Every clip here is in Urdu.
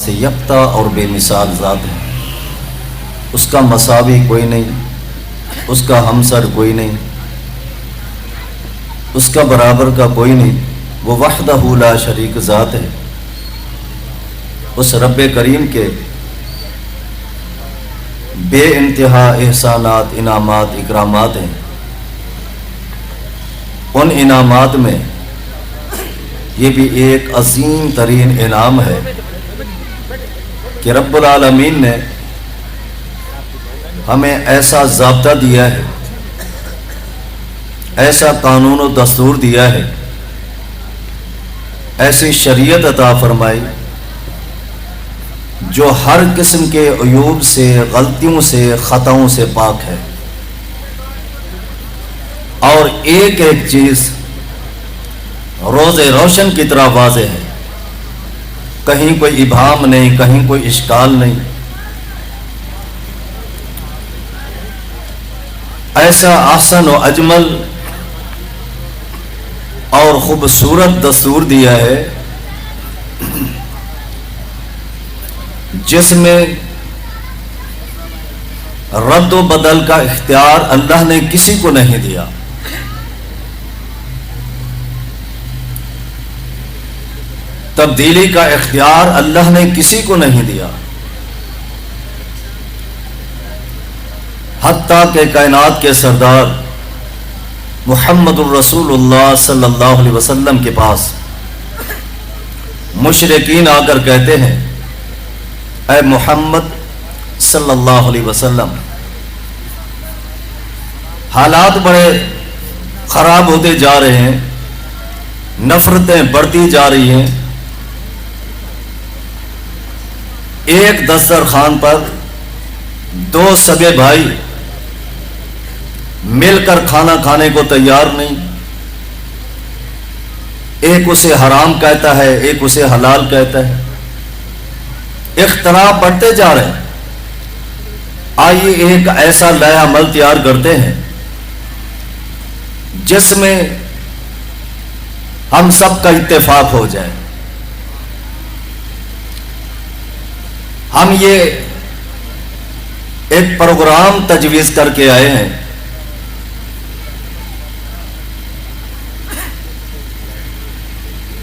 سے یکتا اور بے مثال ذات ہے، اس کا مساوی کوئی نہیں، اس کا ہمسر کوئی نہیں، اس کا برابر کا کوئی نہیں، وہ وحدہ لا شریک ذات ہے۔ اس رب کریم کے بے انتہا احسانات، انعامات، اکرامات ہیں۔ ان انعامات میں یہ بھی ایک عظیم ترین انعام ہے کہ رب العالمین نے ہمیں ایسا ضابطہ دیا ہے، ایسا قانون و دستور دیا ہے، ایسی شریعت عطا فرمائی جو ہر قسم کے عیوب سے، غلطیوں سے، خطاؤں سے پاک ہے، اور ایک ایک چیز روز روشن کی طرح واضح ہے، کہیں کوئی ابہام نہیں، کہیں کوئی اشکال نہیں۔ ایسا احسن و اجمل اور خوبصورت دستور دیا ہے جس میں رد و بدل کا اختیار اللہ نے کسی کو نہیں دیا۔ تبدیلی کا اختیار اللہ نے کسی کو نہیں دیا، حتیٰ کہ کائنات کے سردار محمد الرسول اللہ صلی اللہ علیہ وسلم کے پاس مشرکین آ کر کہتے ہیں، اے محمد صلی اللہ علیہ وسلم، حالات بڑے خراب ہوتے جا رہے ہیں، نفرتیں بڑھتی جا رہی ہیں، ایک دسترخوان پر دو سگے بھائی مل کر کھانا کھانے کو تیار نہیں، ایک اسے حرام کہتا ہے، ایک اسے حلال کہتا ہے، اختلاف بڑھتے جا رہے ہیں۔ آئیے ایک ایسا لائحہ عمل تیار کرتے ہیں جس میں ہم سب کا اتفاق ہو جائے۔ ہم یہ ایک پروگرام تجویز کر کے آئے ہیں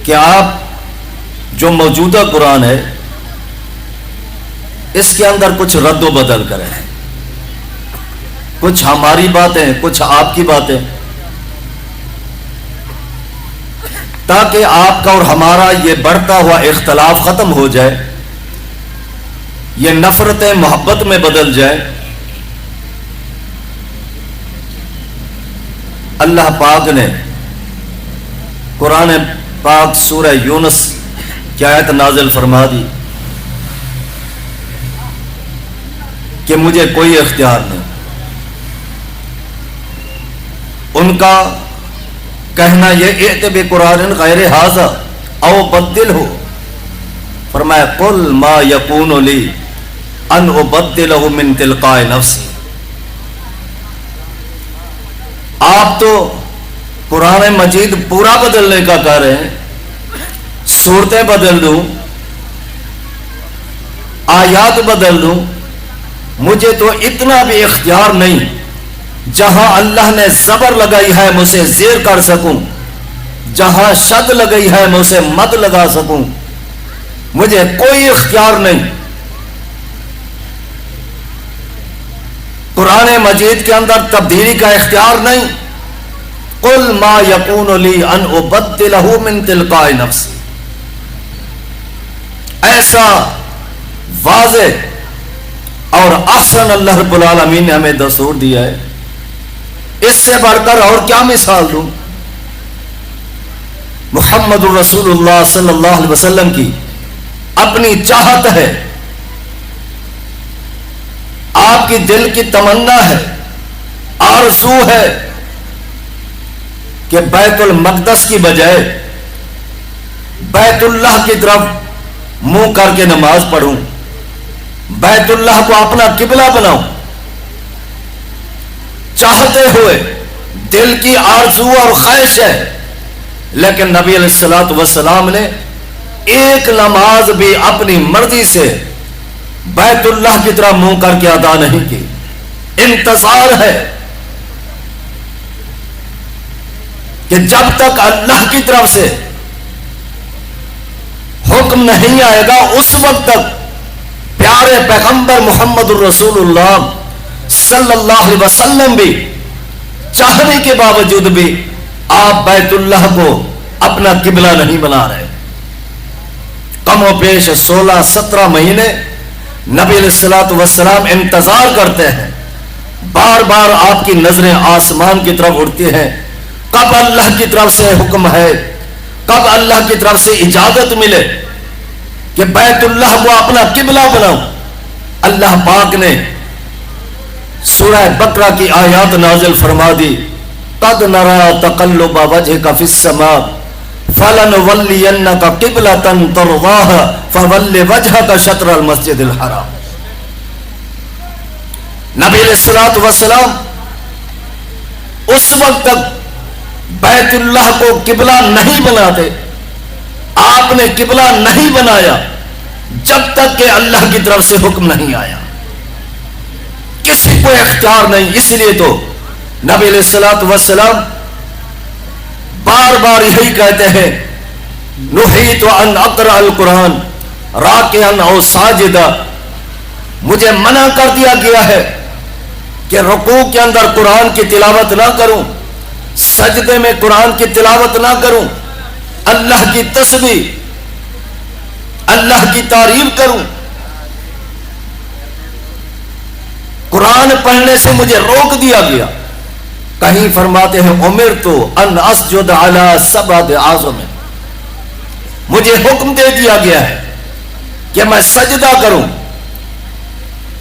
کہ آپ جو موجودہ قرآن ہے اس کے اندر کچھ رد و بدل کریں، کچھ ہماری باتیں، کچھ آپ کی باتیں، تاکہ آپ کا اور ہمارا یہ بڑھتا ہوا اختلاف ختم ہو جائے، یہ نفرتیں محبت میں بدل جائے۔ اللہ پاک نے قرآن پاک سورہ یونس کی آیت نازل فرما دی کہ مجھے کوئی اختیار نہیں۔ ان کا کہنا یہ ائت بقرآن غیر ھذا او بدلہ، فرمایا قل ما یکون لی ان ابدلہ من تلقاء نفسی۔ آپ تو قرآن مجید پورا بدلنے کا کہہ رہے ہیں، صورتیں بدل دوں، آیات بدل دوں، مجھے تو اتنا بھی اختیار نہیں، جہاں اللہ نے زبر لگائی ہے میں اسے زیر کر سکوں، جہاں شد لگائی ہے میں اسے مد لگا سکوں، مجھے کوئی اختیار نہیں۔ قرآن مجید کے اندر تبدیلی کا اختیار نہیں۔ قل ما یکون لی ان ابدلہ من تلقاء نفسی، ایسا واضح اور احسن اللہ رب العالمین نے ہمیں دستور دیا ہے، اس سے بڑھ کر اور کیا مثال دوں؟ محمد الرسول اللہ صلی اللہ علیہ وسلم کی اپنی چاہت ہے، آپ کی دل کی تمنا ہے، آرزو ہے کہ بیت المقدس کی بجائے بیت اللہ کی طرف منہ کر کے نماز پڑھوں، بیت اللہ کو اپنا قبلہ بناؤں، چاہتے ہوئے دل کی آرزو اور خواہش ہے، لیکن نبی علیہ الصلوۃ والسلام نے ایک نماز بھی اپنی مرضی سے بیت اللہ کی طرف منہ کر کے ادا نہیں کی. انتظار ہے کہ جب تک اللہ کی طرف سے حکم نہیں آئے گا اس وقت تک پیارے پیغمبر محمد الرسول اللہ صلی اللہ علیہ وسلم بھی چاہنے کے باوجود بھی آپ بیت اللہ کو اپنا قبلہ نہیں بنا رہے. کم و بیش 16-17 مہینے نبی علیہ الصلوۃ والسلام انتظار کرتے ہیں. بار بار آپ کی نظریں آسمان کی طرف اڑتی ہیں. کب اللہ کی طرف سے حکم ہے, کب اللہ کی طرف سے اجازت ملے کہ بیت اللہ کو اپنا قبلہ بناؤ. اللہ پاک نے سورہ بقرہ کی آیات نازل فرما دی. قد نرى تقلب وجهك في السماء فلنولينك قبلة ترضاها فول وجهك شطر المسجد الحرام. نبی علیہ الصلوۃ والسلام اس وقت تک بیت اللہ کو قبلہ نہیں بناتے, آپ نے قبلہ نہیں بنایا جب تک کہ اللہ کی طرف سے حکم نہیں آیا. کسی کو اختیار نہیں. اس لیے تو نبی علیہ الصلوۃ والسلام بار بار یہی کہتے ہیں نہیت ان اقرأ القرآن راکعا او ساجدا, مجھے منع کر دیا گیا ہے کہ رکوع کے اندر قرآن کی تلاوت نہ کروں, سجدے میں قرآن کی تلاوت نہ کروں, اللہ کی تسبیح اللہ کی تعریف کروں. قرآن پڑھنے سے مجھے روک دیا گیا. کہیں فرماتے ہیں امرت ان اسجد علی سبعۃ اعظم, مجھے حکم دے دیا گیا ہے کہ میں سجدہ کروں.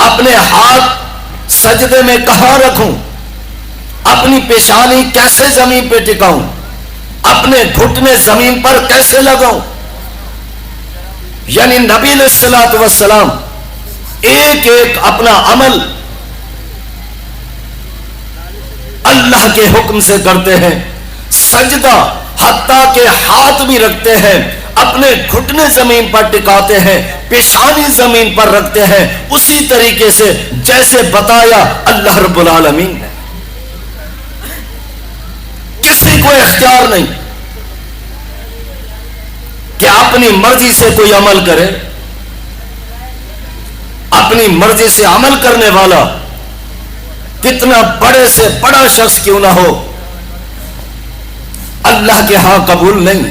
اپنے ہاتھ سجدے میں کہاں رکھوں, اپنی پیشانی کیسے زمین پہ ٹکاؤں, اپنے گھٹنے زمین پر کیسے لگاؤں. یعنی نبی علیہ الصلوۃ والسلام ایک ایک اپنا عمل اللہ کے حکم سے کرتے ہیں. سجدہ حتیٰ کہ ہاتھ بھی رکھتے ہیں, اپنے گھٹنے زمین پر ٹکاتے ہیں, پیشانی زمین پر رکھتے ہیں, اسی طریقے سے جیسے بتایا اللہ رب العالمین نے. کسی کو اختیار نہیں کہ اپنی مرضی سے کوئی عمل کرے. اپنی مرضی سے عمل کرنے والا کتنا بڑے سے بڑا شخص کیوں نہ ہو, اللہ کے ہاں قبول نہیں.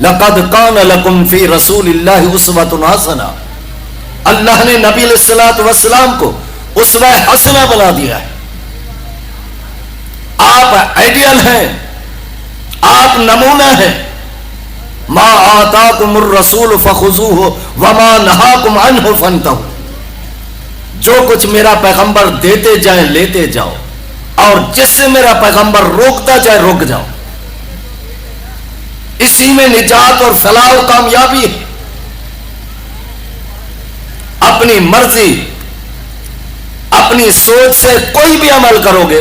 لقد کان لکم فی رسول اللہ اسوۃ حسنہ, اللہ نے نبی علیہ الصلوۃ والسلام کو اسوہ حسنہ بنا دیا ہے. آپ آئیڈیل ہیں, آپ نمونہ ہیں. ما آتاکم الرسول فخذوہ وما نہاکم عنہ فانتہوا, جو کچھ میرا پیغمبر دیتے جائیں لیتے جاؤ, اور جس سے میرا پیغمبر روکتا جائے رک جاؤ. اسی میں نجات اور فلاح و کامیابی ہے. اپنی مرضی اپنی سوچ سے کوئی بھی عمل کرو گے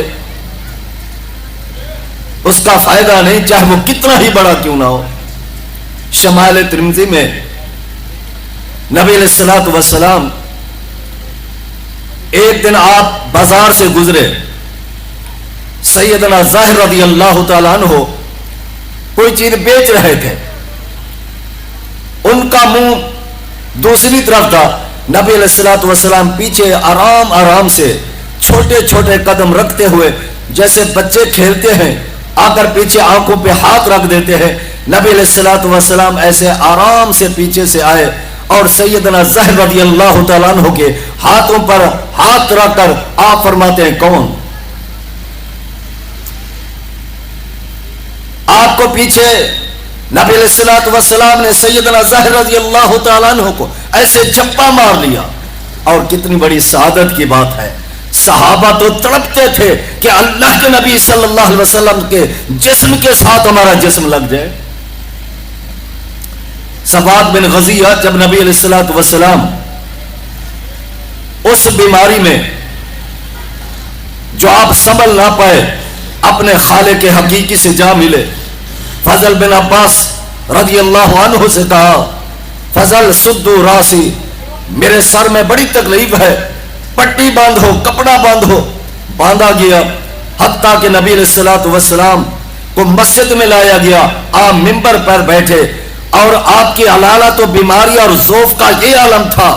اس کا فائدہ نہیں, چاہے وہ کتنا ہی بڑا کیوں نہ ہو. شمائل ترمذی میں نبی علیہ الصلوۃ والسلام ایک دن آپ بازار سے گزرے. سیدنا ظاہر رضی اللہ تعالیٰ عنہ کوئی چیز بیچ رہے تھے, ان کا منہ دوسری طرف تھا. نبی علیہ الصلوۃ والسلام پیچھے آرام آرام سے چھوٹے چھوٹے قدم رکھتے ہوئے جیسے بچے کھیلتے ہیں آ کر پیچھے آنکھوں پہ ہاتھ رکھ دیتے ہیں. نبی علیہ الصلوۃ والسلام ایسے آرام سے پیچھے سے آئے اور سیدنا ظاہر رضی اللہ تعالیٰ عنہ کے ہاتھوں پر ہاتھ رکھ کر آپ فرماتے ہیں کون؟ آپ کو پیچھے نبی علیہ الصلوۃ والسلام نے سیدنا ظاہر رضی اللہ تعالیٰ عنہ کو ایسے جھپا مار لیا. اور کتنی بڑی سعادت کی بات ہے. صحابہ تو تڑپتے تھے کہ اللہ کے نبی صلی اللہ علیہ وسلم کے جسم کے ساتھ ہمارا جسم لگ جائے. ثبات بن غزیہ جب نبی علیہ الصلوۃ والسلام اس بیماری میں جو آپ سنبھل نہ پائے اپنے خالق حقیقی سے جا ملے, فضل بن عباس رضی اللہ عنہ سے کہا فضل سدو راسی، میرے سر میں بڑی تکلیف ہے، پٹی باندھو، کپڑا باندھو۔ باندھا گیا حتیٰ کہ نبی علیہ الصلوۃ والسلام کو مسجد میں لایا گیا، آپ ممبر پر بیٹھے اور آپ کی علالت و بیماری اور ضعف کا یہ عالم تھا،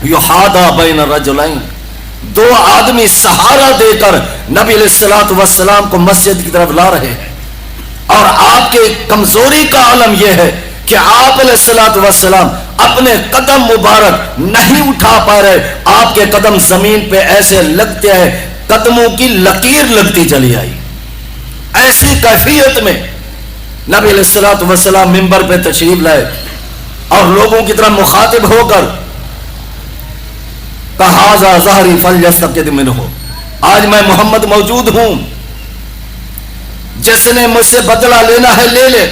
یحادا بین الرجلین، دو آدمی سہارا دے کر نبی علیہ الصلوۃ والسلام کو مسجد کی طرف لا رہے ہیں، اور آپ کے کمزوری کا عالم یہ ہے کہ آپ علیہ الصلوۃ والسلام اپنے قدم مبارک نہیں اٹھا پا رہے، آپ کے قدم زمین پہ ایسے لگتے ہیں قدموں کی لکیر لگتی چلی آئی۔ ایسی کیفیت میں نبی علیہ الصلوۃ والسلام ممبر پہ تشریف لائے اور لوگوں کی طرح مخاطب ہو کر کہا ذا ظہری فلیستفقد منہ، آج میں محمد موجود ہوں، جس نے مجھ سے بدلہ لینا ہے لے لے،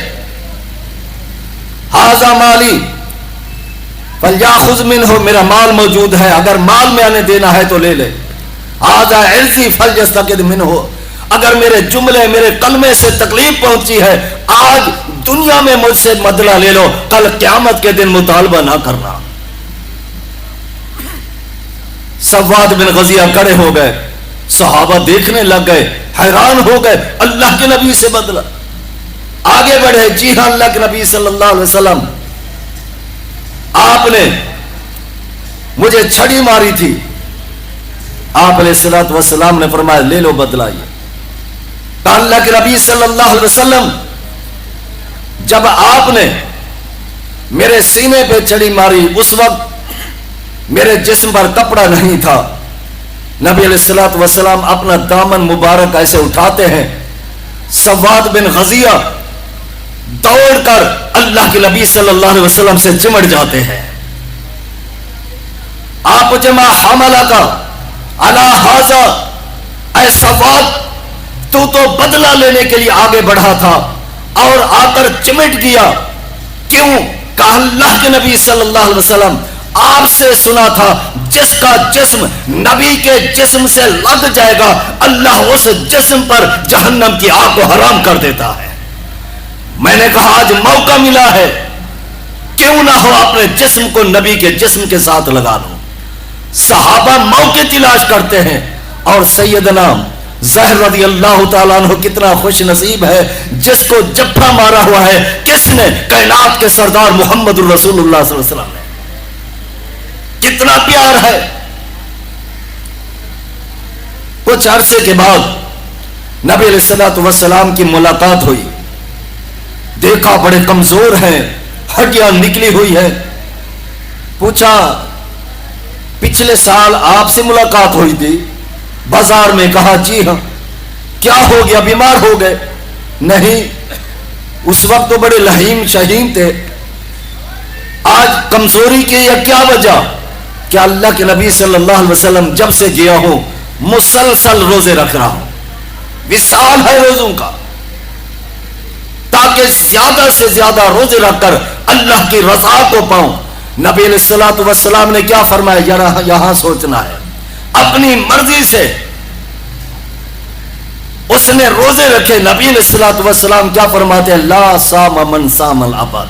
ھذا مالی فلیاخذ منہ، میرا مال موجود ہے، اگر مال میں آنے دینا ہے تو لے لے، ھذا عرضی فلیستفقد منہ، اگر میرے جملے میرے کلمے سے تکلیف پہنچی ہے آج دنیا میں مجھ سے بدلہ لے لو، کل قیامت کے دن مطالبہ نہ کرنا۔ سواد بن غزیہ کڑے ہو گئے، صحابہ دیکھنے لگ گئے، حیران ہو گئے، اللہ کے نبی سے بدلہ۔ آگے بڑھے، جی ہاں اللہ کے نبی صلی اللہ علیہ وسلم، آپ نے مجھے چھڑی ماری تھی، آپ علیہ الصلوۃ والسلام نے فرمایا لے لو بدلہ۔ یہ کہا اللہ کے نبی صلی اللہ علیہ وسلم، جب آپ نے میرے سینے پہ چھڑی ماری اس وقت میرے جسم پر کپڑا نہیں تھا۔ نبی علیہ الصلوۃ والسلام اپنا دامن مبارک ایسے اٹھاتے ہیں، سواد بن غزیہ دوڑ کر اللہ کے نبی صلی اللہ علیہ وسلم سے چمٹ جاتے ہیں۔ آپ جمع حملہ کا علی ھذا، اے سواد تو بدلہ لینے کے لیے آگے بڑھا تھا اور آ کر چمٹ گیا، کیوں؟ کہ اللہ کے نبی صلی اللہ علیہ وسلم آپ سے سنا تھا جس کا جسم نبی کے جسم سے لگ جائے گا اللہ اس جسم پر جہنم کی آگ کو حرام کر دیتا ہے۔ میں نے کہا آج موقع ملا ہے، کیوں نہ ہو اپنے جسم کو نبی کے جسم کے ساتھ لگا لوں۔ صحابہ موقع تلاش کرتے ہیں، اور سیدنا زہر رضی اللہ تعالیٰ عنہ کتنا خوش نصیب ہے جس کو جفا مارا ہوا ہے، کس نے؟ کائنات کے سردار محمد الرسول اللہ صلی اللہ علیہ وسلم نے۔ کتنا پیار ہے۔ کچھ عرصے کے بعد نبی علیہ الصلوۃ والسلام کی ملاقات ہوئی، دیکھا بڑے کمزور ہیں، ہڈیاں نکلی ہوئی ہے۔ پوچھا پچھلے سال آپ سے ملاقات ہوئی تھی بازار میں؟ کہا جی ہاں۔ کیا ہو گیا، بیمار ہو گئے؟ نہیں، اس وقت تو بڑے لہیم شہیم تھے، آج کمزوری کی یا کیا وجہ؟ کہ اللہ کے نبی صلی اللہ علیہ وسلم جب سے گیا ہوں مسلسل روزے رکھ رہا ہوں، وصال ہے روزوں کا، تاکہ زیادہ سے زیادہ روزے رکھ کر اللہ کی رضا کو پاؤں۔ نبی علیہ الصلوۃ والسلام نے کیا فرمایا؟ یہاں سوچنا ہے، اپنی مرضی سے اس نے روزے رکھے۔ نبی علیہ الصلوۃ والسلام کیا فرماتے ہیں؟ لا صام من صام الابد،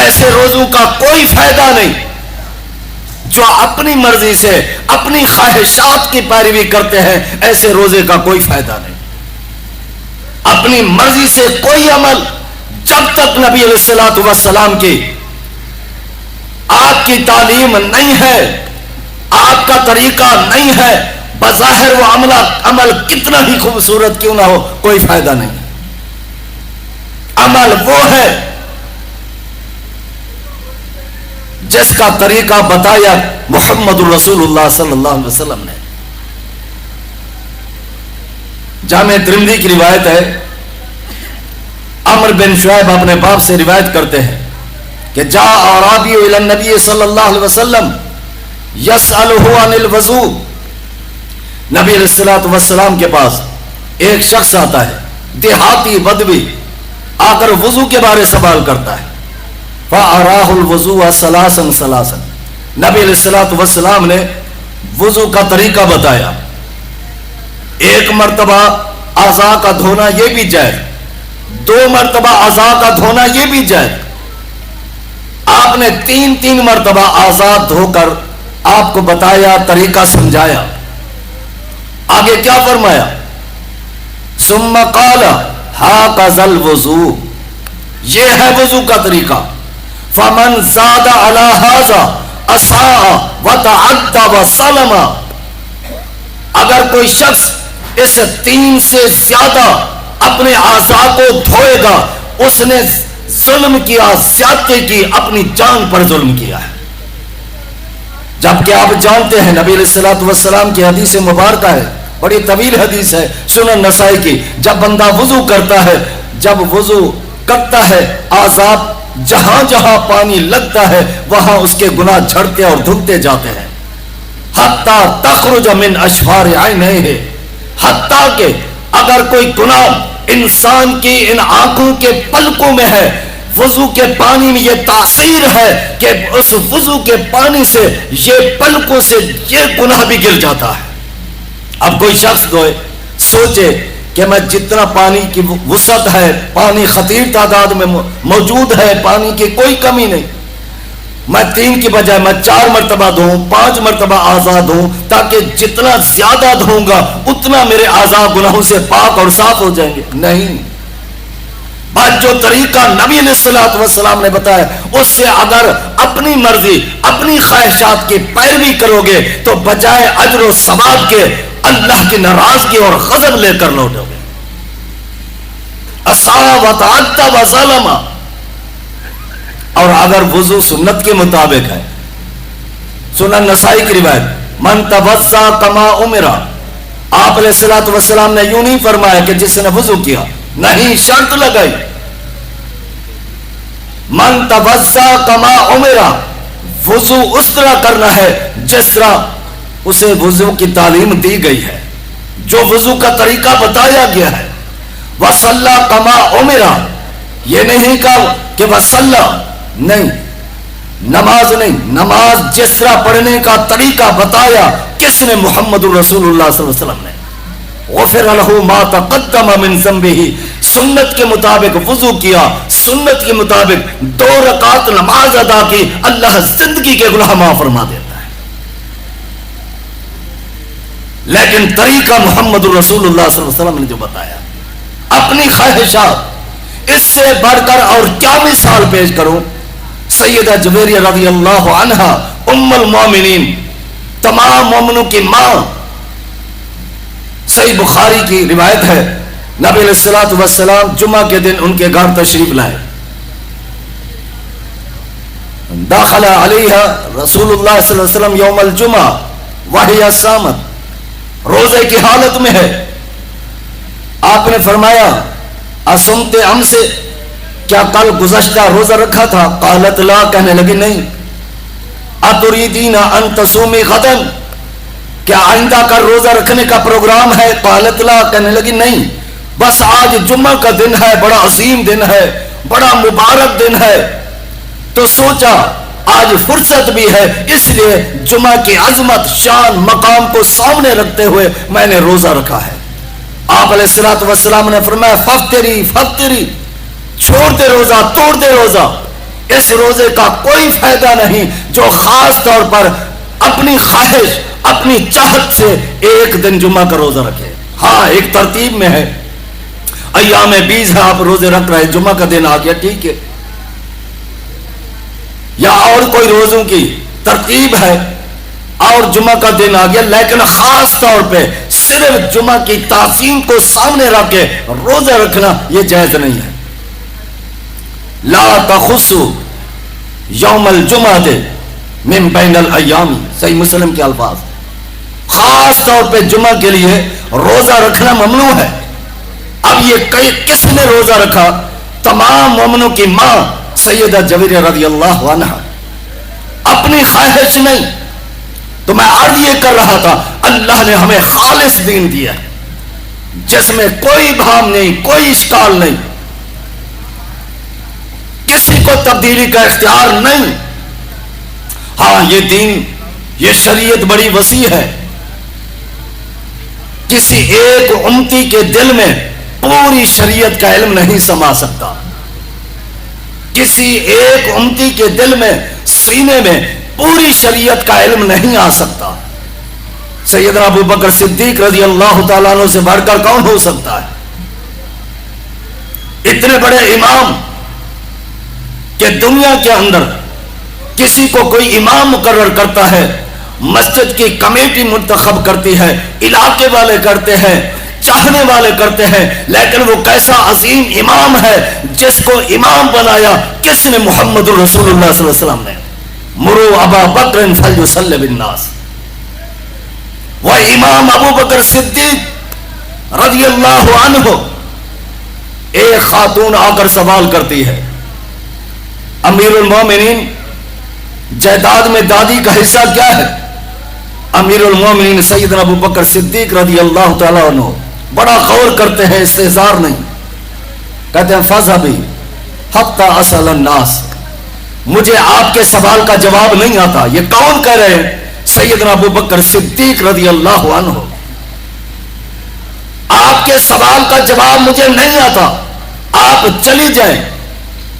ایسے روزوں کا کوئی فائدہ نہیں جو اپنی مرضی سے اپنی خواہشات کی پیروی کرتے ہیں، ایسے روزے کا کوئی فائدہ نہیں۔ اپنی مرضی سے کوئی عمل جب تک نبی علیہ الصلوۃ والسلام کی آپ کی تعلیم نہیں ہے، آپ کا طریقہ نہیں ہے، بظاہر وہ عمل کتنا ہی خوبصورت کیوں نہ ہو کوئی فائدہ نہیں۔ عمل وہ ہے جس کا طریقہ بتایا محمد الرسول اللہ صلی اللہ علیہ وسلم نے۔ جامع ترمذی کی روایت ہے، عمر بن شعیب اپنے باپ سے روایت کرتے ہیں کہ جاء اعرابی الی النبی صلی اللہ علیہ وسلم یسألہ عن الوضوء، نبی علیہ الصلوۃ والسلام کے پاس ایک شخص آتا ہے، دیہاتی بدوی، آ کر وضو کے بارے سوال کرتا ہے۔ فَأَرَاهُ الْوُضُوءَ ثَلَاثًا ثَلَاثًا، نبی علیہ الصلوۃ والسلام نے وضو کا طریقہ بتایا، ایک مرتبہ اعضاء کا دھونا یہ بھی جائز، 2 مرتبہ اعضاء کا دھونا یہ بھی جائز. آپ نے 3 مرتبہ اعضاء دھو کر آپ کو بتایا، طریقہ سمجھایا. آگے کیا فرمایا؟ ثم قال هكذا الوضوء، یہ ہے وضو کا طریقہ. فمن زاد على هذا اساء وتعدى وظلم، اگر کوئی شخص اس 3 سے زیادہ اپنے اعضاء کو دھوئے گا، اس نے ظلم کیا، زیادتی کی، اپنی جان پر ظلم کیا ہے. جبکہ آپ جانتے ہیں نبی علیہ الصلوۃ والسلام کی حدیث مبارکہ ہے، بڑی طویل حدیث ہے، سنن نسائی کی. جب بندہ وضو کرتا ہے، جب وضو کرتا ہے، اعضاء جہاں جہاں پانی لگتا ہے وہاں اس کے گناہ جھڑتے اور دھلتے جاتے ہیں. حتیٰ تخرج من اشفار عینیہ، حتیٰ کہ اگر کوئی گناہ انسان کی ان آنکھوں کے پلکوں میں ہے، وضو کے پانی میں یہ تاثیر ہے کہ اس وضو کے پانی سے یہ پلکوں سے یہ گناہ بھی گر جاتا ہے. اب کوئی شخص سوچے کہ میں جتنا پانی کی وسعت ہے، پانی خطیر تعداد میں موجود ہے، پانی کی کوئی کمی نہیں، میں 3 کی بجائے میں 4 مرتبہ دھوں، 5 مرتبہ اعضاء دھوں، تاکہ جتنا زیادہ دھوں گا اتنا میرے اعضاء گناہوں سے پاک اور صاف ہو جائیں گے. نہیں، بات جو طریقہ نبی علیہ الصلوۃ والسلام نے بتایا، اس سے اگر اپنی مرضی، اپنی خواہشات کی پیروی کرو گے تو بجائے اجر و ثواب کے اللہ کی ناراضگی اور غضب لے کر لوٹو گے. اساء وتعدى وظلم. اور اگر وضو سنت کے مطابق ہے، سنن نسائی کی روایت، من توضا کما امر، آپ علیہ الصلوۃ والسلام نے یوں نہیں فرمایا کہ جس نے وضو کیا، نہیں، شرط لگائی، من توضا کما امر، وضو اس طرح کرنا ہے جس طرح اسے وضو کی تعلیم دی گئی ہے، جو وضو کا طریقہ بتایا گیا ہے. وصلی کما امر، یہ نہیں کہا کہ وصلی، نہیں، نماز نہیں، نماز جس طرح پڑھنے کا طریقہ بتایا کس نے؟ محمد الرسول اللہ صلی اللہ علیہ وسلم نے. غفر له ما تقدم من ذنبه، سنت کے مطابق وضو کیا، سنت کے مطابق 2 رکعت نماز ادا کی، اللہ زندگی کے گناہ معاف فرما دیتا ہے. لیکن طریقہ محمد الرسول اللہ صلی اللہ علیہ وسلم نے جو بتایا، اپنی خواہشات، اس سے بڑھ کر اور کیا مثال پیش کروں؟ سیدہ جویریہ رضی اللہ عنہا، ام المومنین، تمام مومنوں کی ماں، صحیح بخاری کی روایت ہے، نبی علیہ الصلوۃ والسلام جمعہ کے دن ان کے گھر تشریف لائے. داخل علیہ رسول اللہ صلی اللہ علیہ وسلم یوم الجمعہ وہی صامت، روزے کی حالت میں ہے. آپ نے فرمایا اسمت ام سے، کیا کل گزشتہ روزہ رکھا تھا؟ قالت لا، کہنے لگی نہیں. اتریدین ان تصومی غدا، کیا آئندہ کا روزہ رکھنے کا پروگرام ہے؟ قالت لا، کہنے لگی نہیں، بس آج جمعہ کا دن ہے، بڑا عظیم دن ہے، بڑا مبارک دن ہے، تو سوچا آج فرصت بھی ہے، اس لیے جمعہ کی عظمت، شان، مقام کو سامنے رکھتے ہوئے میں نے روزہ رکھا ہے. آپ علیہ الصلوۃ والسلام نے فرمایا ففتری ففتری، چھوڑ دے روزہ، توڑ دے روزہ. اس روزے کا کوئی فائدہ نہیں جو خاص طور پر اپنی خواہش، اپنی چاہت سے ایک دن جمعہ کا روزہ رکھے. ہاں، ایک ترتیب میں ہے، ایام 20 ہے، آپ روزے رکھ رہے، جمعہ کا دن آ گیا، ٹھیک ہے، یا اور کوئی روزوں کی ترتیب ہے اور جمعہ کا دن آ گیا، لیکن خاص طور پہ صرف جمعہ کی تعظیم کو سامنے رکھ کے روزہ رکھنا یہ جائز نہیں ہے. لا تخصوا یوم الجمعہ من بین الایام، صحیح مسلم کے الفاظ، خاص طور پہ جمعہ کے لیے روزہ رکھنا ممنوع ہے. اب یہ کس نے روزہ رکھا؟ تمام مومنوں کی ماں سیدہ جویریہ رضی اللہ عنہ. اپنی خواہش نہیں. تو میں عرض یہ کر رہا تھا، اللہ نے ہمیں خالص دین دیا ہے جس میں کوئی بھام نہیں، کوئی اشکال نہیں، کسی کو تبدیلی کا اختیار نہیں. ہاں، یہ دین، یہ شریعت بڑی وسیع ہے. کسی ایک امتی کے دل میں پوری شریعت کا علم نہیں سما سکتا. کسی ایک امتی کے دل میں سینے میں پوری شریعت کا علم نہیں آ سکتا. سیدنا ابو بکر صدیق رضی اللہ تعالیٰ عنہ سے بڑھ کر کون ہو سکتا ہے؟ اتنے بڑے امام کہ دنیا کے اندر کسی کو کوئی امام مقرر کرتا ہے، مسجد کی کمیٹی منتخب کرتی ہے، علاقے والے کرتے ہیں، چاہنے والے کرتے ہیں، لیکن وہ کیسا عظیم امام ہے جس کو امام بنایا کس نے؟ محمد رسول اللہ صلی اللہ علیہ وسلم نے. مرو ابا بکر فلیصلی بالناس. وہ امام ابو بکر صدیق رضی اللہ عنہ. ایک خاتون آ کر سوال کرتی ہے، امیر المومنین جائیداد میں دادی کا حصہ کیا ہے؟ امیر المومنین سیدنا ابو بکر صدیق رضی اللہ تعالیٰ عنہ بڑا غور کرتے ہیں، استہزار نہیں، کہتے ہیں فذهبی حتی اسأل الناس. مجھے آپ کے سوال کا جواب نہیں آتا. یہ کون کہہ رہے ہیں؟ سیدنا ابو بکر صدیق رضی اللہ عنہ. آپ کے سوال کا جواب مجھے نہیں آتا، آپ چلی جائیں،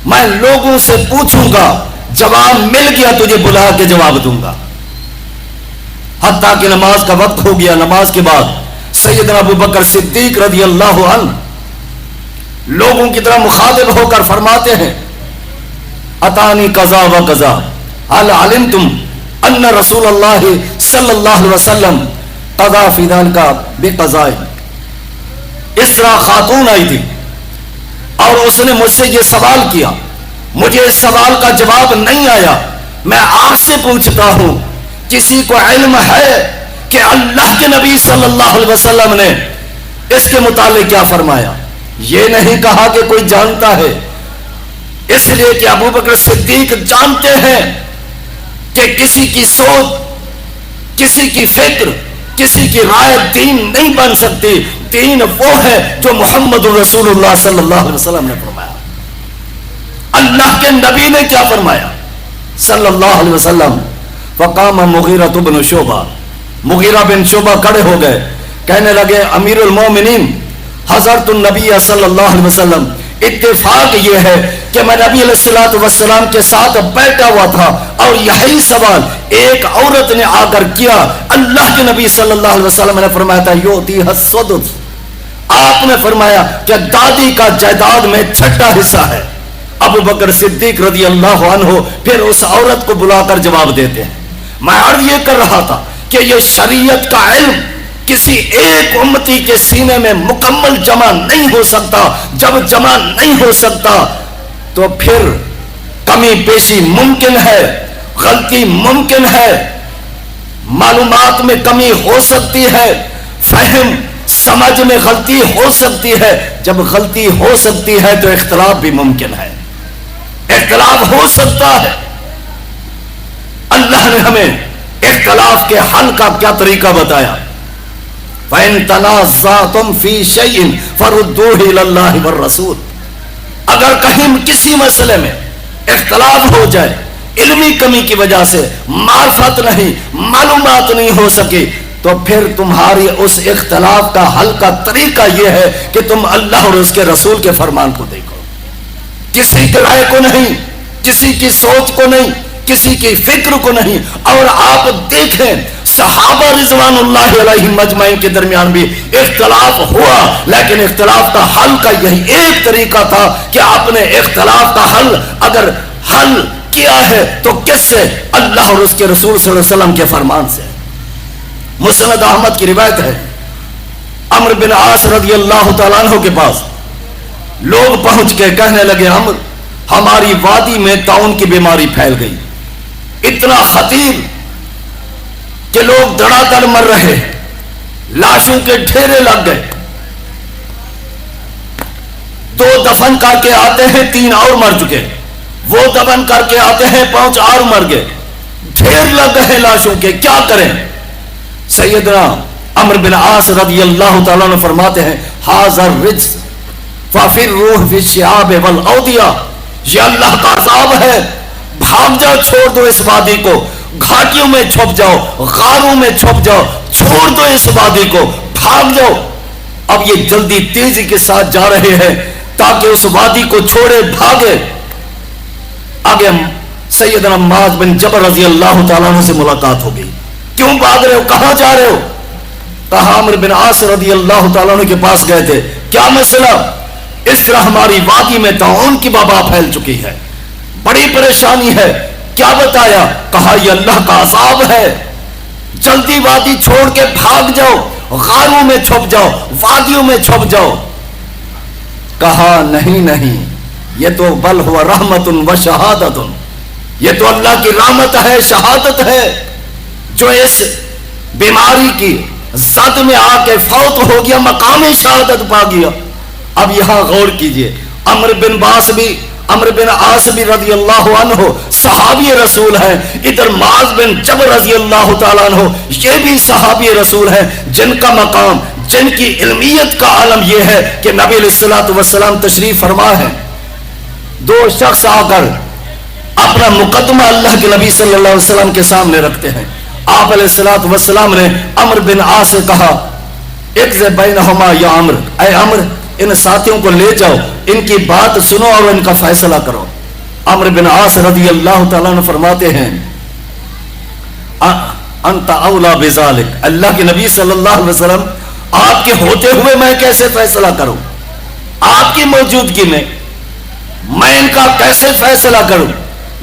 میں لوگوں سے پوچھوں گا، جواب مل گیا تجھے بلا کے جواب دوں گا. حتیٰ کہ نماز کا وقت ہو گیا. نماز کے بعد سیدنا ابو بکر صدیق رضی اللہ عنہ لوگوں کی طرح مخاطب ہو کر فرماتے ہیں، اتانی قضا و قضا هل علمتم ان رسول اللہ صلی اللہ علیہ وسلم قضا فی ذلک بقضاء. اس طرح خاتون آئی تھی اور اس نے مجھ سے یہ سوال کیا، مجھے اس سوال کا جواب نہیں آیا. میں آپ سے پوچھتا ہوں، کسی کو علم ہے کہ اللہ کے نبی صلی اللہ علیہ وسلم نے اس کے متعلق کیا فرمایا؟ یہ نہیں کہا کہ کوئی جانتا ہے، اس لیے کہ ابو بکر صدیق جانتے ہیں کہ کسی کی سوچ، کسی کی فکر، کسی کی رائے دین نہیں بن سکتی. دین وہ ہے جو محمد رسول اللہ صلی اللہ علیہ وسلم نے فرمایا. اللہ کے نبی نے کیا فرمایا صلی اللہ علیہ وسلم؟ فقام مغیرہ بن شعبہ. مغیرہ بن شعبہ کھڑے ہو گئے، کہنے لگے امیر المومنین حضرت النبی صلی اللہ علیہ وسلم، اتفاق یہ ہے کہ میں نبی علیہ الصلوۃ والسلام کے ساتھ بیٹھا ہوا تھا اور یہی سوال ایک عورت نے آ کر کیا. اللہ کے نبی صلی اللہ علیہ وسلم نے فرمایا تھا یؤتیہ السدس. آپ نے فرمایا کہ دادی کا جائیداد میں چھٹا حصہ ہے. ابو بکر صدیق رضی اللہ عنہ پھر اس عورت کو بلا کر جواب دیتے ہیں. میں عرض یہ کر رہا تھا کہ یہ شریعت کا علم کسی ایک امتی کے سینے میں مکمل جمع نہیں ہو سکتا. جب جمع نہیں ہو سکتا تو پھر کمی پیشی ممکن ہے، غلطی ممکن ہے، معلومات میں کمی ہو سکتی ہے، فہم سمجھ میں غلطی ہو سکتی ہے. جب غلطی ہو سکتی ہے تو اختلاف بھی ممکن ہے، اختلاف ہو سکتا ہے. اللہ نے ہمیں اختلاف کے حل کا کیا طریقہ بتایا؟ فَإِن تَنَازَعْتُمْ فِي شَيْءٍ فَرُدُّوهُ إِلَى اللَّهِ وَالرَّسُولِ. اگر کہیں کسی مسئلے میں اختلاف ہو جائے، علمی کمی کی وجہ سے معرفت نہیں، معلومات نہیں ہو سکی، تو پھر تمہاری اس اختلاف کا حل کا طریقہ یہ ہے کہ تم اللہ اور اس کے رسول کے فرمان کو دیکھو. کسی کی رائے کو نہیں، کسی کی سوچ کو نہیں، کسی کی فکر کو نہیں. اور آپ دیکھیں صحابہ رضوان اللہ علیہم اجمعین کے درمیان بھی اختلاف ہوا، لیکن اختلاف کا حل کا یہی ایک طریقہ تھا کہ آپ نے اختلاف کا حل اگر حل کیا ہے تو کس سے؟ اللہ اور اس کے رسول صلی اللہ علیہ وسلم کے فرمان سے. مسند احمد کی روایت ہے، عمرو بن عاص رضی اللہ تعالیٰ عنہ کے پاس لوگ پہنچ کے کہنے لگے، عمرو ہماری وادی میں طاعون کی بیماری پھیل گئی، اتنا خطیر کہ لوگ دڑا دڑ مر رہے، لاشوں کے ڈھیرے لگ گئے. 2 دفن کر کے آتے ہیں 3 اور مر چکے، وہ دفن کر کے آتے ہیں 5 اور مر گئے، ڈھیر لگ گئے لاشوں کے، کیا کریں؟ سیدنا عمرو بن عاص رضی اللہ تعالیٰ عنہ فرماتے ہیں، ھذا الرجس ففروا فی الشعاب والاودیہ. یہ اللہ کا عذاب ہے، بھاگ جاؤ، چھوڑ دو اس وادی کو، گھاٹیوں میں چھپ جاؤ، غاروں میں چھپ جاؤ، چھوڑ دو اس وادی کو، بھاگ جاؤ. اب یہ جلدی تیزی کے ساتھ جا رہے ہیں تاکہ اس وادی کو چھوڑے بھاگے. آگے سیدنا معاذ بن جبل رضی اللہ تعالیٰ عنہ سے ملاقات ہو گئی. کیوں بھاگ رہے ہو, کہاں جا رہے ہو؟ کہا عمرو بن عاص رضی اللہ تعالیٰ عنہ کے پاس گئے تھے. کیا مسئلہ؟ اس طرح ہماری وادی میں طاعون کی وبا پھیل چکی ہے, بڑی پریشانی ہے. کیا بتایا؟ کہا یہ اللہ کا عذاب ہے, جلدی وادی چھوڑ کے بھاگ جاؤ, غاروں میں چھپ جاؤ, وادیوں میں چھپ جاؤ. کہا نہیں نہیں, یہ تو بل ہوا رحمت و شہادت, یہ تو اللہ کی رحمت ہے, شہادت ہے. جو اس بیماری کی زد میں آ کے فوت ہو گیا, مقام شہادت پا گیا. اب یہاں غور کیجئے, عمرو بن عاص بھی رضی اللہ عنہ صحابی رسول ہیں, ادھر معاذ بن جبل رضی اللہ تعالیٰ عنہ یہ بھی صحابی رسول ہیں, جن کا مقام, جن کی علمیت کا عالم یہ ہے کہ نبی علیہ الصلوۃ والسلام تشریف فرما ہے. دو شخص آ کر اپنا مقدمہ اللہ کے نبی صلی اللہ علیہ وسلم کے سامنے رکھتے ہیں. آپ علیہ الصلوۃ والسلام نے عمرو بن عاص سے کہا اقض بینہما یا عمرو, اے عمرو ان ساتھیوں کو لے جاؤ, ان کی بات سنو اور ان کا فیصلہ کرو. عمرو بن عاص رضی اللہ تعالیٰ عنہ فرماتے ہیں انت اولا بذالک, اللہ کے نبی صلی اللہ علیہ وسلم آپ کے ہوتے ہوئے میں کیسے فیصلہ کروں, آپ کی موجودگی میں ان کا کیسے فیصلہ کروں؟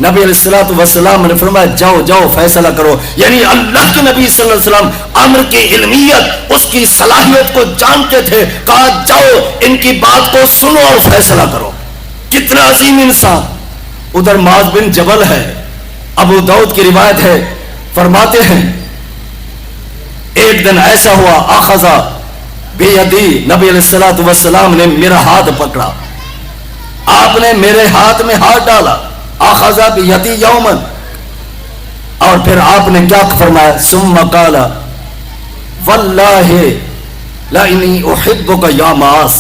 نبی علیہ الصلوۃ والسلام نے فرمایا جاؤ جاؤ فیصلہ کرو. یعنی اللہ کے نبی صلی اللہ علیہ وسلم عمرو کی علمیت, اس کی صلاحیت کو جانتے تھے. کہا جاؤ ان کی بات کو سنو اور فیصلہ کرو. کتنا عظیم انسان. ادھر معاذ بن جبل ہے, ابو داؤد کی روایت ہے, فرماتے ہیں ایک دن ایسا ہوا اخذا بیدی, نبی علیہ الصلوۃ والسلام نے میرا ہاتھ پکڑا, آپ نے میرے ہاتھ میں ہاتھ ڈالا. اخذا بیدی یوما, اور پھر آپ نے کیا فرمایا؟ ثم قال واللہ لانی احبک یا معاذ,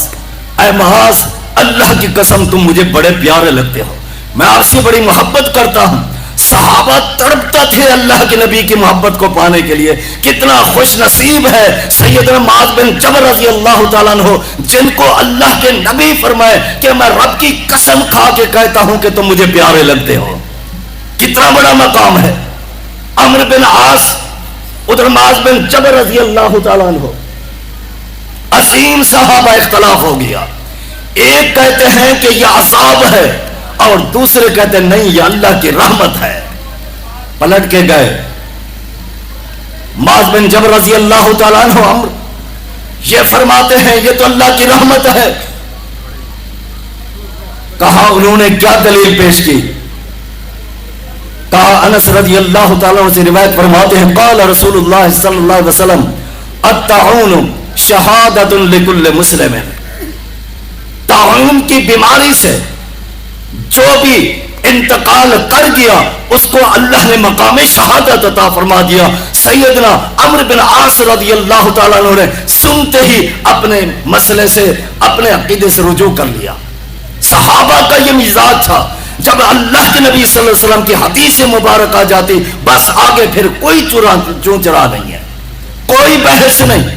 اے معاذ اللہ کی قسم تم مجھے بڑے پیارے لگتے ہو, میں آپ سے بڑی محبت کرتا ہوں. صحابہ تڑپتا تھے اللہ کے نبی کی محبت کو پانے کے لیے. کتنا خوش نصیب ہے سیدنا معاذ بن جبل رضی اللہ تعالیٰ عنہ, جن کو اللہ کے نبی فرمائے کہ میں رب کی قسم کھا کے کہتا ہوں کہ تم مجھے پیارے لگتے ہو. کتنا بڑا مقام ہے. عمرو بن عاص, ادھر معاذ بن جبل رضی اللہ تعالیٰ عنہ, عظیم صحابہ اختلاف ہو گیا. ایک کہتے ہیں کہ یہ عذاب ہے اور دوسرے کہتے ہیں نہیں یہ اللہ کی رحمت ہے. پلٹ کے گئے معاذ بن جبل رضی اللہ تعالیٰ عنہ, عمرو یہ فرماتے ہیں یہ تو اللہ کی رحمت ہے. کہا انہوں نے کیا دلیل پیش کی؟ کہا انس رضی اللہ تعالیٰ عنہ سے روایت فرماتے ہیں قال رسول اللہ صلی اللہ علیہ وسلم الطاعون شہادت لکل مسلم, طاعون کی بیماری سے جو بھی انتقال کر گیا اس کو اللہ نے مقام شہادت عطا فرما دیا. سیدنا عمرو بن عاص رضی اللہ تعالیٰ عنہ نے سنتے ہی اپنے مسئلے سے, اپنے عقیدے سے رجوع کر لیا. صحابہ کا یہ مزاج تھا, جب اللہ کے نبی صلی اللہ علیہ وسلم کی حدیث مبارک آ جاتی بس آگے پھر کوئی چون چرا نہیں ہے, کوئی بحث نہیں.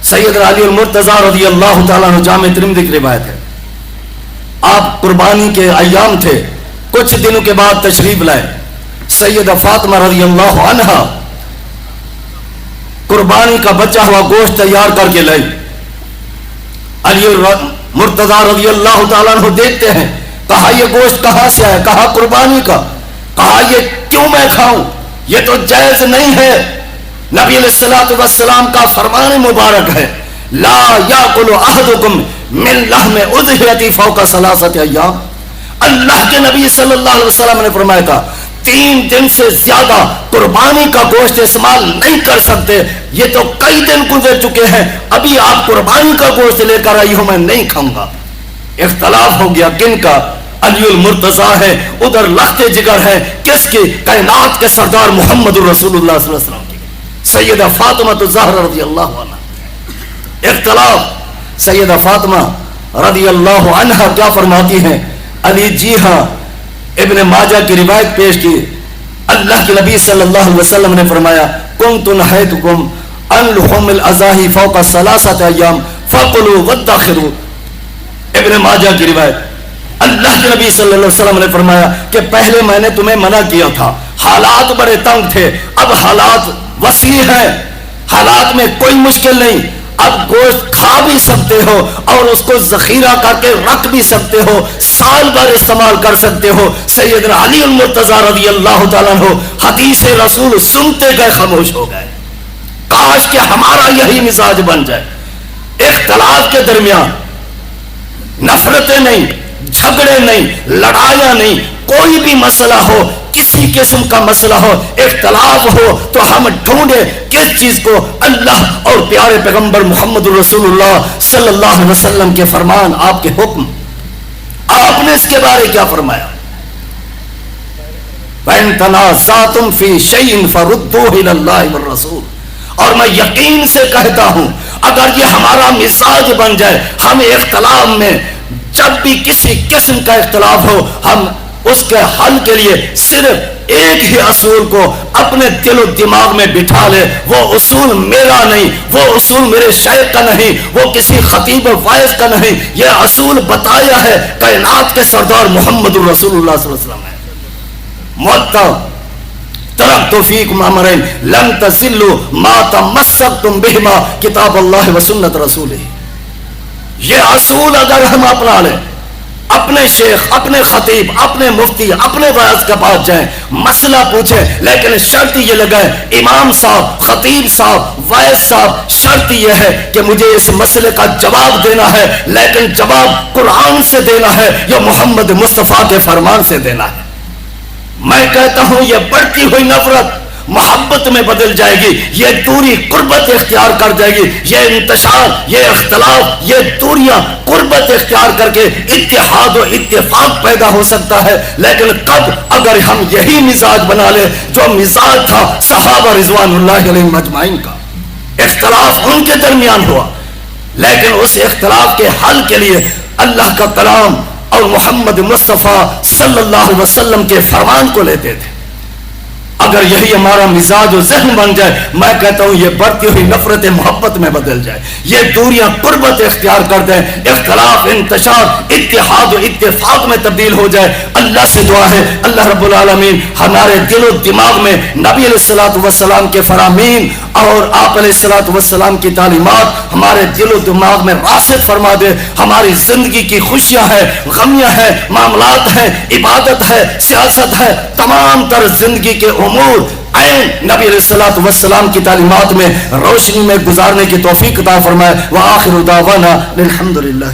سیدنا علی المرتضیٰ رضی اللہ تعالیٰ عنہ, جامع ترمذی کی روایت ہے, آپ قربانی کے ایام تھے, کچھ دنوں کے بعد تشریف لائے. سیدہ فاطمہ رضی اللہ عنہا قربانی کا بچا ہوا گوشت تیار کر کے لائی. علی مرتضیٰ رضی اللہ تعالیٰ عنہ دیکھتے ہیں, کہا یہ گوشت کہاں سے آیا؟ کہا قربانی کا. کہا یہ کیوں میں کھاؤں, یہ تو جائز نہیں ہے. نبی علیہ الصلوۃ والسلام کا فرمان مبارک ہے لا یاکل احدکم من لحم اضحیۃ فوق ثلاثۃ ایام. اللہ کے نبی صلی اللہ علیہ وسلم نے فرمایا تھا 3 دن سے زیادہ قربانی کا گوشت استعمال نہیں کر سکتے. یہ تو کئی دن گزر چکے ہیں, ابھی آپ قربانی کا گوشت لے کر آئی ہو, میں نہیں کھاؤں گا. اختلاف ہو گیا کن کا؟ علی المرتضیٰ ہے, ادھر لخت جگر ہے کس کی؟ کائنات کے سردار محمد رسول اللہ صلی اللہ علیہ وسلم کی, سیدہ فاطمہ الزہرا رضی اللہ عنہ. اختلاف. سیدہ فاطمہ رضی اللہ عنہا کیا فرماتی ہیں؟ علی جی ہاں, ابن ماجہ کی روایت پیش کی, اللہ کے نبی صلی اللہ علیہ وسلم نے فرمایا کنت نہیتکم ان لحوم الاضاحی فوق ثلاثۃ ایام فکلوا وادخروا. ابن ماجہ کی روایت. اللہ کے نبی صلی اللہ علیہ وسلم نے فرمایا کہ پہلے میں نے تمہیں منع کیا تھا، حالات بڑے تنگ تھے، اب حالات وسیع ہیں، حالات میں کوئی مشکل نہیں، اب گوشت کھا بھی سکتے ہو اور اس کو ذخیرہ کر کے رکھ بھی سکتے ہو، سال بھر استعمال کر سکتے ہو. سیدنا علی المرتضیٰ رضی اللہ تعالیٰ عنہ حدیث رسول سنتے گئے خاموش ہو گئے. کاش کہ ہمارا یہی مزاج بن جائے. اختلاف کے درمیان نفرتیں نہیں، جھگڑے نہیں، لڑائیاں نہیں، کوئی بھی مسئلہ ہو، کسی قسم کا مسئلہ ہو، اختلاف ہو تو ہم ڈھونڈے کس چیز کو. اللہ اور پیارے پیغمبر محمد رسول اللہ صلی اللہ علیہ وسلم کے فرمان، آپ کے حکم، آپ نے اس کے بارے کیا فرمایا؟ وَإِن تَنَازَعْتُمْ فِي شَيْءٍ فَرُدُّوهُ إِلَى اللَّهِ وَالرَّسُولِ. اور میں یقین سے کہتا ہوں اگر یہ ہمارا مزاج بن جائے، ہم اختلاف میں جب بھی کسی قسم کا اختلاف ہو، ہم اس کے حل کے لیے صرف ایک ہی اصول کو اپنے دل و دماغ میں بٹھا لے. وہ اصول میرا نہیں، وہ اصول میرے شیخ کا نہیں، وہ کسی خطیب وائز کا نہیں، یہ اصول بتایا ہے کائنات کے سردار محمد رسول اللہ صلی اللہ علیہ وسلم نے. معطا ترکت فیکم امرین لن تضلوا ما تمسکتم بہما کتاب اللہ و سنت رسولہ. یہ اصول اگر ہم اپنا لیں، اپنے شیخ، اپنے خطیب، اپنے مفتی، اپنے واعظ کے پاس جائیں، مسئلہ پوچھیں، لیکن شرط یہ لگائیں امام صاحب، خطیب صاحب، واعظ صاحب، شرط یہ ہے کہ مجھے اس مسئلے کا جواب دینا ہے، لیکن جواب قرآن سے دینا ہے یا محمد مصطفیٰ کے فرمان سے دینا ہے. میں کہتا ہوں یہ بڑھتی ہوئی نفرت محبت میں بدل جائے گی، یہ دوری قربت اختیار کر جائے گی، یہ انتشار، یہ اختلاف، یہ دوریاں قربت اختیار کر کے اتحاد و اتفاق پیدا ہو سکتا ہے. لیکن کب؟ اگر ہم یہی مزاج بنا لیں جو مزاج تھا صحابہ رضوان اللہ علیہم اجمعین کا. اختلاف ان کے درمیان ہوا، لیکن اس اختلاف کے حل کے لیے اللہ کا کلام اور محمد مصطفیٰ صلی اللہ علیہ وسلم کے فرمان کو لیتے تھے. اگر یہی ہمارا مزاج و ذہن بن جائے، میں کہتا ہوں یہ بڑھتی ہوئی نفرت محبت میں بدل جائے، یہ دوریاں قربت اختیار کر دیں، اختلاف، انتشار، اتحاد و اتفاق میں تبدیل ہو جائے. اللہ سے دعا ہے اللہ رب العالمین ہمارے دل و دماغ میں نبی علیہ الصلوۃ والسلام کے فرامین اور آپ علیہ الصلوۃ والسلام کی تعلیمات ہمارے دل و دماغ میں راسخ فرما دے. ہماری زندگی کی خوشیاں ہیں، غمیاں ہیں، معاملات ہیں، عبادت ہے، سیاست ہے، تمام تر زندگی کے امور عین نبی علیہ الصلوۃ والسلام کی تعلیمات میں روشنی میں گزارنے کی توفیق عطا فرمائے. وآخر دعوانا الحمدللہ.